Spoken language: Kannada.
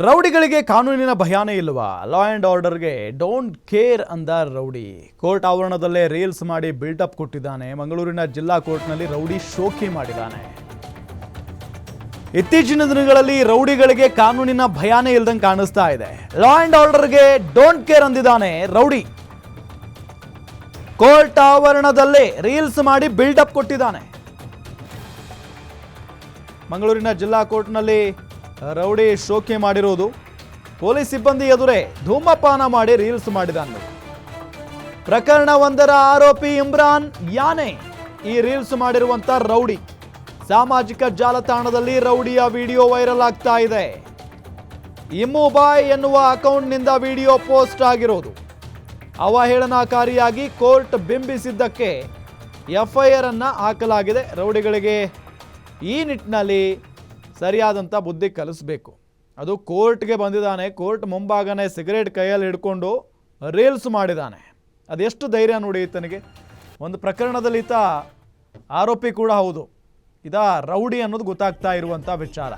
ರೌಡಿಗಳಿಗೆ ಕಾನೂನಿನ ಭಯಾನೇ ಇಲ್ವಾ? ಲಾ ಆ್ಯಂಡ್ ಆರ್ಡರ್ಗೆ ಡೋಂಟ್ ಕೇರ್ ಅಂದ ರೌಡಿ. ಕೋರ್ಟ್ ಆವರಣದಲ್ಲೇ ರೀಲ್ಸ್ ಮಾಡಿ ಬಿಲ್ಡಪ್ ಕೊಟ್ಟಿದ್ದಾನೆ. ಮಂಗಳೂರಿನ ಜಿಲ್ಲಾ ಕೋರ್ಟ್ನಲ್ಲಿ ರೌಡಿ ಶೋಕಿ ಮಾಡಿದ್ದಾನೆ. ಇತ್ತೀಚಿನ ದಿನಗಳಲ್ಲಿ ರೌಡಿಗಳಿಗೆ ಕಾನೂನಿನ ಭಯಾನೇ ಇಲ್ದಂಗೆ ಕಾಣಿಸ್ತಾ ಇದೆ. ಲಾ ಆ್ಯಂಡ್ ಆರ್ಡರ್ಗೆ ಡೋಂಟ್ ಕೇರ್ ಅಂದಿದ್ದಾನೆ ರೌಡಿ. ಕೋರ್ಟ್ ಆವರಣದಲ್ಲೇ ರೀಲ್ಸ್ ಮಾಡಿ ಬಿಲ್ಡಪ್ ಕೊಟ್ಟಿದ್ದಾನೆ. ಮಂಗಳೂರಿನ ಜಿಲ್ಲಾ ಕೋರ್ಟ್ನಲ್ಲಿ ರೌಡಿ ಶೋಕಿ ಮಾಡಿರುವುದು. ಪೊಲೀಸ್ ಸಿಬ್ಬಂದಿ ಎದುರೇ ಧೂಮಪಾನ ಮಾಡಿ ರೀಲ್ಸ್ ಮಾಡಿದ್ದಾನೆ. ಪ್ರಕರಣ ಒಂದರ ಆರೋಪಿ ಇಮ್ರಾನ್ ಯಾನೆ ಈ ರೀಲ್ಸ್ ಮಾಡಿರುವಂತ ರೌಡಿ. ಸಾಮಾಜಿಕ ಜಾಲತಾಣದಲ್ಲಿ ರೌಡಿಯ ವಿಡಿಯೋ ವೈರಲ್ ಆಗ್ತಾ ಇದೆ. ಇಮ್ಮುಬಾಯ್ ಎನ್ನುವ ಅಕೌಂಟ್ನಿಂದ ವಿಡಿಯೋ ಪೋಸ್ಟ್ ಆಗಿರೋದು. ಅವಹೇಳನಕಾರಿಯಾಗಿ ಕೋರ್ಟ್ ಬಿಂಬಿಸಿದ್ದಕ್ಕೆ ಎಫ್ಐಆರ್ ಅನ್ನ ಹಾಕಲಾಗಿದೆ. ರೌಡಿಗಳಿಗೆ ಈ ನಿಟ್ಟಿನಲ್ಲಿ ಸರಿಯಾದಂಥ ಬುದ್ಧಿ ಕಲಿಸಬೇಕು. ಅದು ಕೋರ್ಟ್ಗೆ ಬಂದಿದ್ದಾನೆ. ಕೋರ್ಟ್ ಮುಂಭಾಗನೇ ಸಿಗರೇಟ್ ಕೈಯಲ್ಲಿ ಹಿಡ್ಕೊಂಡು ರೀಲ್ಸ್ ಮಾಡಿದ್ದಾನೆ. ಅದೆಷ್ಟು ಧೈರ್ಯ ನೋಡಿ ಈತನಿಗೆ. ಒಂದು ಪ್ರಕರಣದಲ್ಲಿ ಈತ ಆರೋಪಿ ಕೂಡ ಹೌದು. ಇದ ರೌಡಿ ಅನ್ನೋದು ಗೊತ್ತಾಗ್ತಾ ಇರುವಂಥ ವಿಚಾರ.